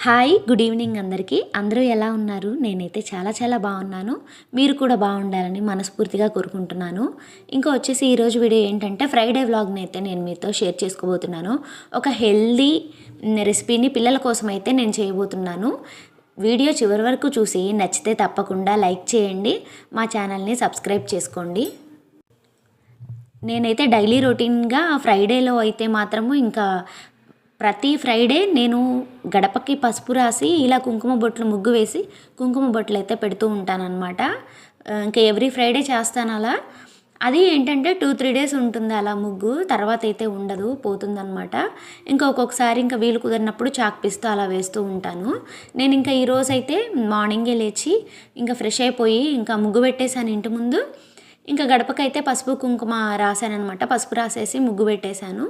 Hi good evening అందరికీ. అందరూ ఎలా ఉన్నారు? నేనైతే చాలా చాలా బాగున్నాను. మీరు కూడా బాగుండాలని మనస్ఫూర్తిగా కోరుకుంటున్నాను. ఇంకా వచ్చేసి ఈరోజు వీడియో ఏంటంటే ఫ్రైడే వ్లాగ్ని అయితే నేను మీతో షేర్ చేసుకోబోతున్నాను. ఒక హెల్దీ రెసిపీని పిల్లల కోసం అయితే నేను చేయబోతున్నాను. వీడియో చివరి వరకు చూసి నచ్చితే తప్పకుండా లైక్ చేయండి, మా ఛానల్ని సబ్స్క్రైబ్ చేసుకోండి. నేనైతే డైలీ రొటీన్గా ఫ్రైడేలో అయితే మాత్రము ఇంకా ప్రతి ఫ్రైడే నేను గడపకి పసుపు రాసి ఇలా కుంకుమ బొట్లు ముగ్గు వేసి కుంకుమ బొట్లు అయితే పెడుతూ ఉంటానన్నమాట. ఇంకా ఎవ్రీ ఫ్రైడే చేస్తాను అలా. అది ఏంటంటే 2-3 డేస్ ఉంటుంది అలా ముగ్గు, తర్వాత అయితే ఉండదు, పోతుందన్నమాట. ఇంకా ఒక్కొక్కసారి ఇంకా వీలు కుదిరినప్పుడు చాక్ పీస్తో అలా వేస్తూ ఉంటాను. నేను ఇంకా ఈరోజు అయితే మార్నింగే లేచి ఇంకా ఫ్రెష్ అయిపోయి ఇంకా ముగ్గు పెట్టేశాను ఇంటి ముందు. ఇంకా గడపకైతే పసుపు కుంకుమ రాశానమాట. పసుపు రాసేసి ముగ్గు పెట్టేశాను.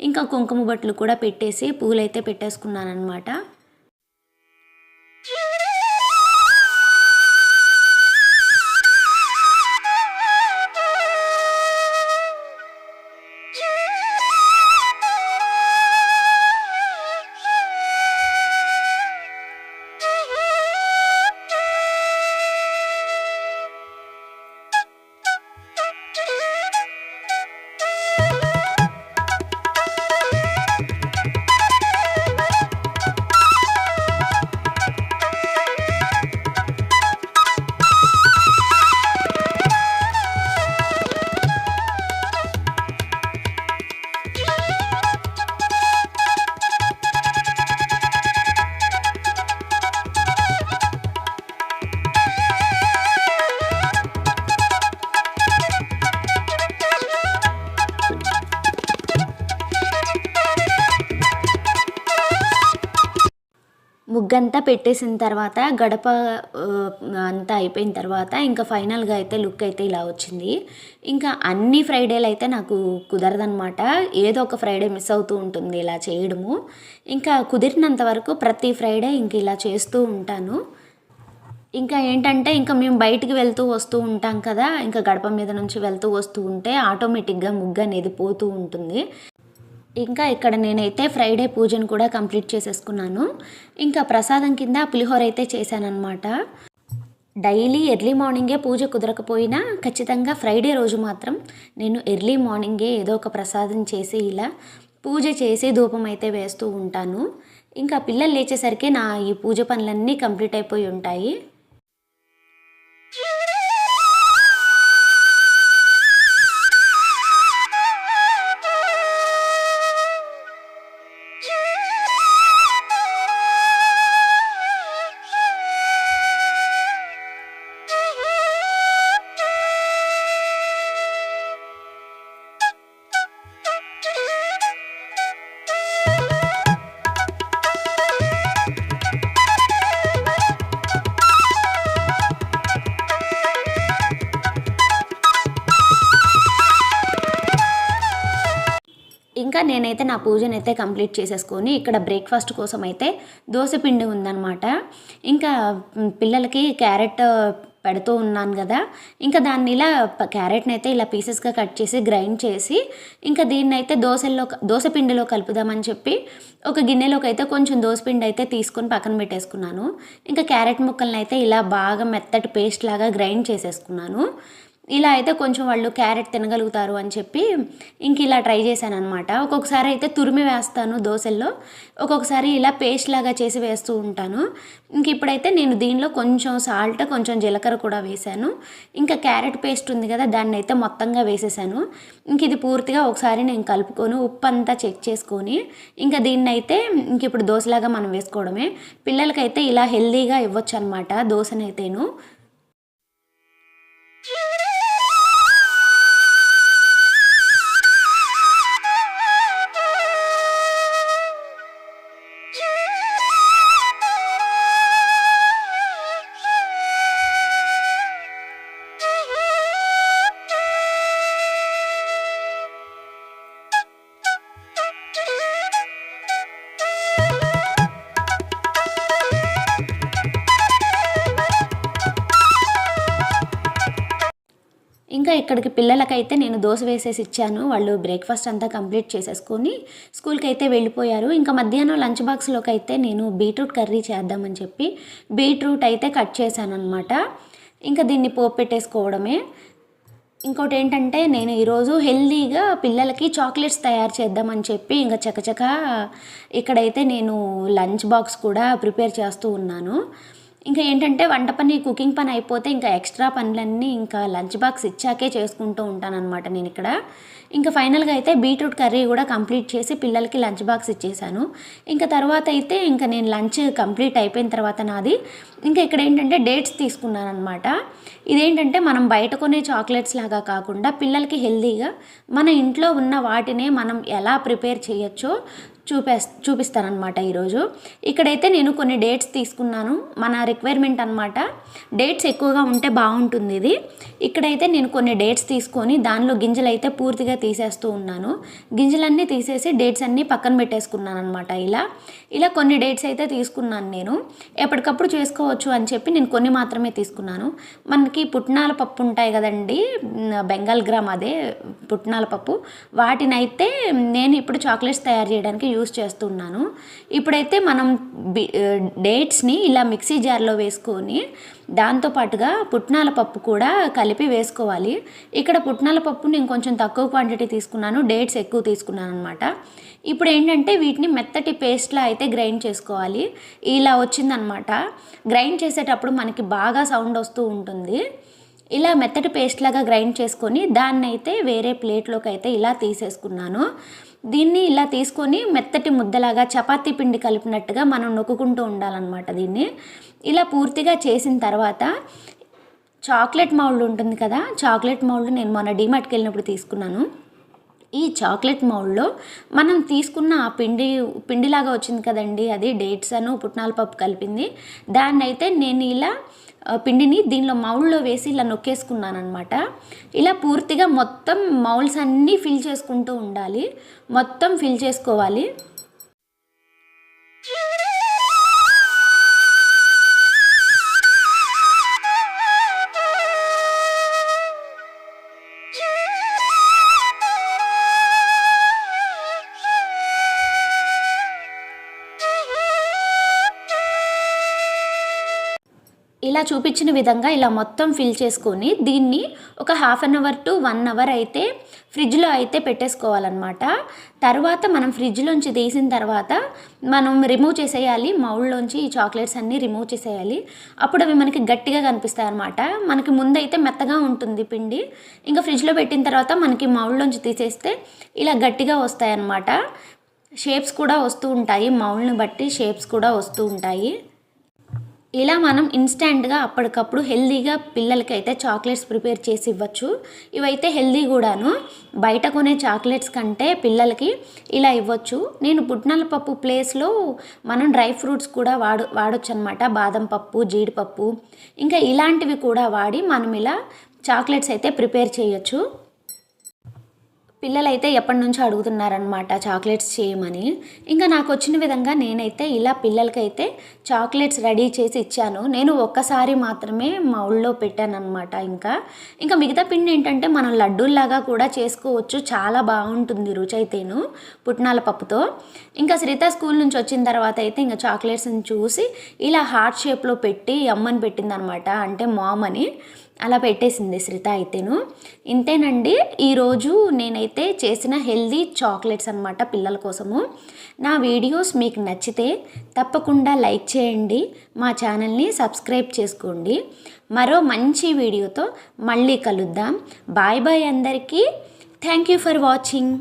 ఇంకా కుంకుమ బొట్లు కూడా పెట్టేసి పూలైతే పెట్టేసుకున్నానమాట. ముగ్గంతా పెట్టేసిన తర్వాత గడప అంతా అయిపోయిన తర్వాత ఇంకా ఫైనల్గా అయితే లుక్ అయితే ఇలా వచ్చింది. ఇంకా అన్ని ఫ్రైడేలు అయితే నాకు కుదరదనమాట. ఏదో ఒక ఫ్రైడే మిస్ అవుతూ ఉంటుంది ఇలా చేయడము. ఇంకా కుదిరినంత వరకు ప్రతి ఫ్రైడే ఇంక ఇలా చేస్తూ ఉంటాను. ఇంకా ఏంటంటే ఇంకా మేము బయటికి వెళ్తూ వస్తూ ఉంటాం కదా, ఇంకా గడప మీద నుంచి వెళ్తూ వస్తూ ఉంటే ఆటోమేటిక్గా ముగ్గు అనేది పోతూ ఉంటుంది. ఇంకా ఇక్కడ నేనైతే ఫ్రైడే పూజను కూడా కంప్లీట్ చేసేసుకున్నాను. ఇంకా ప్రసాదం కింద పులిహోర అయితే చేశానన్నమాట. డైలీ ఎర్లీ మార్నింగే పూజ కుదరకపోయినా ఖచ్చితంగా ఫ్రైడే రోజు మాత్రం నేను ఎర్లీ మార్నింగే ఏదో ఒక ప్రసాదం చేసి ఇలా పూజ చేసి ధూపం అయితే వేస్తూ ఉంటాను. ఇంకా పిల్లలు లేచేసరికి నా ఈ పూజ పనులన్నీ కంప్లీట్ అయిపోయి ఉంటాయి. ఇంకా నేనైతే నా పూజనైతే కంప్లీట్ చేసేసుకొని ఇక్కడ బ్రేక్ఫాస్ట్ కోసం అయితే దోసపిండి ఉందన్నమాట. ఇంకా పిల్లలకి క్యారెట్ పెడుతూ ఉన్నాను కదా, ఇంకా దాన్ని ఇలా క్యారెట్ని అయితే ఇలా పీసెస్గా కట్ చేసి గ్రైండ్ చేసి ఇంకా దీన్ని అయితే దోసపిండిలో కలుపుదామని చెప్పి ఒక గిన్నెలోకి అయితే కొంచెం దోసపిండి అయితే తీసుకొని పక్కన పెట్టేసుకున్నాను. ఇంకా క్యారెట్ ముక్కల్ని అయితే ఇలా బాగా మెత్తటి పేస్ట్ లాగా గ్రైండ్ చేసేసుకున్నాను. ఇలా అయితే కొంచెం వాళ్ళు క్యారెట్ తినగలుగుతారు అని చెప్పి ఇంక ఇలా ట్రై చేశాను అనమాట. ఒక్కొక్కసారి అయితే తురిమి వేస్తాను దోశల్లో, ఒక్కొక్కసారి ఇలా పేస్ట్ లాగా చేసి వేస్తూ ఉంటాను. ఇంక ఇప్పుడైతే నేను దీనిలో కొంచెం సాల్ట్, కొంచెం జీలకర్ర కూడా వేశాను. ఇంకా క్యారెట్ పేస్ట్ ఉంది కదా, దాన్ని అయితే మొత్తంగా వేసేసాను. ఇంక ఇది పూర్తిగా ఒకసారి నేను కలుపుకొని ఉప్పు అంతా చెక్ చేసుకొని ఇంకా దీన్ని అయితే ఇంక ఇప్పుడు దోశలాగా మనం వేసుకోవడమే. పిల్లలకైతే ఇలా హెల్దీగా ఇవ్వచ్చు అనమాట దోశనైతేను. ఇక్కడికి పిల్లలకైతే నేను దోశ వేసేసి ఇచ్చాను. వాళ్ళు బ్రేక్ఫాస్ట్ అంతా కంప్లీట్ చేసేసుకొని స్కూల్కి అయితే వెళ్ళిపోయారు. ఇంకా మధ్యాహ్నం లంచ్ బాక్స్లోకి అయితే నేను బీట్రూట్ కర్రీ చేద్దామని చెప్పి బీట్రూట్ అయితే కట్ చేశాను అనమాట. ఇంకా దీన్ని పోపు పెట్టేసుకోవడమే. ఇంకోటి ఏంటంటే నేను ఈరోజు హెల్దీగా పిల్లలకి చాక్లెట్స్ తయారు చేద్దామని చెప్పి ఇంకా చకచక ఇక్కడైతే నేను లంచ్ బాక్స్ కూడా ప్రిపేర్ చేస్తూ ఉన్నాను. ఇంకా ఏంటంటే వంట పని కుకింగ్ పని అయిపోతే ఇంకా ఎక్స్ట్రా పనులన్నీ ఇంకా లంచ్ బాక్స్ ఇచ్చాకే చేసుకుంటూ ఉంటానన్నమాట నేను ఇక్కడ. ఇంకా ఫైనల్గా అయితే బీట్రూట్ కర్రీ కూడా కంప్లీట్ చేసి పిల్లలకి లంచ్ బాక్స్ ఇచ్చేసాను. ఇంకా తర్వాత అయితే ఇంకా నేను లంచ్ కంప్లీట్ అయిపోయిన తర్వాత నాది ఇంకా ఇక్కడ ఏంటంటే డేట్స్ తీసుకున్నాను అనమాట. ఇదేంటంటే మనం బయట కొనే చాక్లెట్స్ లాగా కాకుండా పిల్లలకి హెల్దీగా మన ఇంట్లో ఉన్న వాటినే మనం ఎలా ప్రిపేర్ చేయొచ్చో చూపిస్తానమాట ఈరోజు. ఇక్కడైతే నేను కొన్ని డేట్స్ తీసుకున్నాను, మన రిక్వైర్మెంట్ అనమాట. డేట్స్ ఎక్కువగా ఉంటే బాగుంటుంది ఇది. ఇక్కడైతే నేను కొన్ని డేట్స్ తీసుకొని దానిలో గింజలు అయితే పూర్తిగా తీసేస్తూ ఉన్నాను. గింజలన్నీ తీసేసి డేట్స్ అన్నీ పక్కన పెట్టేసుకున్నాను అనమాట. ఇలా కొన్ని డేట్స్ అయితే తీసుకున్నాను నేను. ఎప్పటికప్పుడు చేసుకోవచ్చు అని చెప్పి నేను కొన్ని మాత్రమే తీసుకున్నాను. మనకి పుట్నాల పప్పు ఉంటాయి కదండి, బెంగాల్ గ్రామ్, అదే పుట్నాల పప్పు, వాటినైతే నేను ఇప్పుడు చాక్లెట్స్ తయారు చేయడానికి యూస్ చేస్తున్నాను. ఇప్పుడైతే మనం డేట్స్ని ఇలా మిక్సీ జార్లో వేసుకొని దాంతోపాటుగా పుట్నాల పప్పు కూడా కలిపి వేసుకోవాలి. ఇక్కడ పుట్నాల పప్పు నేను కొంచెం తక్కువ క్వాంటిటీ తీసుకున్నాను, డేట్స్ ఎక్కువ తీసుకున్నాను అనమాట. ఇప్పుడు ఏంటంటే వీటిని మెత్తటి పేస్ట్లా అయితే గ్రైండ్ చేసుకోవాలి. ఇలా వచ్చిందనమాట. గ్రైండ్ చేసేటప్పుడు మనకి బాగా సౌండ్ వస్తూ ఉంటుంది. ఇలా మెత్తటి పేస్ట్ లాగా గ్రైండ్ చేసుకొని దాన్ని అయితే వేరే ప్లేట్లోకి అయితే ఇలా తీసేసుకున్నాను. దీన్ని ఇలా తీసుకొని మెత్తటి ముద్దలాగా చపాతీ పిండి కలిపినట్టుగా మనం నొక్కుంటూ ఉండాలన్నమాట. దీన్ని ఇలా పూర్తిగా చేసిన తర్వాత చాక్లెట్ మౌల్డ్ ఉంటుంది కదా, చాక్లెట్ మౌల్డ్ నేను మొన్న డీమార్ట్కి వెళ్ళినప్పుడు తీసుకున్నాను. ఈ చాక్లెట్ మౌల్డ్లో మనం తీసుకున్న ఆ పిండిలాగా వచ్చింది కదండి, అది డేట్స్ అను పుట్నాల పప్పు కలిపింది. దాన్ని అయితే నేను ఇలా పిండిని దీనిలో మౌల్డ్లో వేసి ఇలా నొక్కేసుకున్నాను అనమాట. ఇలా పూర్తిగా మొత్తం మౌల్డ్స్ అన్నీ ఫిల్ చేసుకుంటూ ఉండాలి, మొత్తం ఫిల్ చేసుకోవాలి. ఇలా చూపించిన విధంగా ఇలా మొత్తం ఫిల్ చేసుకొని దీన్ని ఒక 1/2 అవర్ టు 1 అవర్ అయితే ఫ్రిడ్జ్లో అయితే పెట్టేసుకోవాలన్నమాట. తర్వాత మనం ఫ్రిడ్జ్లోంచి తీసిన తర్వాత మనం రిమూవ్ చేసేయాలి, మౌల్డ్లోంచి ఈ చాక్లెట్స్ అన్నీ రిమూవ్ చేసేయాలి. అప్పుడు అవి మనకి గట్టిగా కనిపిస్తాయి అన్నమాట. మనకి ముందైతే మెత్తగా ఉంటుంది పిండి, ఇంకా ఫ్రిడ్జ్లో పెట్టిన తర్వాత మనకి మౌల్డ్లోంచి తీసేస్తే ఇలా గట్టిగా వస్తాయి అన్నమాట. షేప్స్ కూడా వస్తూ ఉంటాయి, మౌల్డ్ని బట్టి షేప్స్ కూడా వస్తూ ఉంటాయి. ఇలా మనం ఇన్స్టెంట్గా అప్పటికప్పుడు హెల్దీగా పిల్లలకి అయితే చాక్లెట్స్ ప్రిపేర్ చేసి ఇవ్వచ్చు. ఇవైతే హెల్దీ కూడాను, బయట కొనే చాక్లెట్స్ కంటే పిల్లలకి ఇలా ఇవ్వచ్చు. నేను పుట్నాల పప్పు ప్లేస్లో మనం డ్రై ఫ్రూట్స్ కూడా వాడొచ్చు అనమాట. బాదం పప్పు, జీడిపప్పు, ఇంకా ఇలాంటివి కూడా వాడి మనం ఇలా చాక్లెట్స్ అయితే ప్రిపేర్ చేయొచ్చు. పిల్లలైతే ఎప్పటి నుంచో అడుగుతున్నారనమాట చాక్లెట్స్ చేయమని. ఇంకా నాకు వచ్చిన విధంగా నేనైతే ఇలా పిల్లలకైతే చాక్లెట్స్ రెడీ చేసి ఇచ్చాను. నేను ఒక్కసారి మాత్రమే మౌల్డ్లో పెట్టాను అనమాట. ఇంకా మిగతా పిండి ఏంటంటే మనం లడ్డూల్లాగా కూడా చేసుకోవచ్చు, చాలా బాగుంటుంది రుచి అయితేను పుట్నాల పప్పుతో. ఇంకా శ్రీత స్కూల్ నుంచి వచ్చిన తర్వాత అయితే ఇంకా చాక్లెట్స్ని చూసి ఇలా హార్ట్ షేప్లో పెట్టి అమ్మని పెట్టింది అనమాట, అంటే మామ్ అని అలా పెట్టేసింది శ్రీత అయితేను. ఇంతేనండి ఈరోజు నేనైతే చేసిన హెల్దీ చాక్లెట్స్ అనమాట పిల్లల కోసము. నా వీడియోస్ మీకు నచ్చితే తప్పకుండా లైక్ చేయండి, మా ఛానల్ని సబ్స్క్రైబ్ చేసుకోండి. మరో మంచి వీడియోతో మళ్ళీ కలుద్దాం. బాయ్ బాయ్ అందరికీ. Thank you for watching.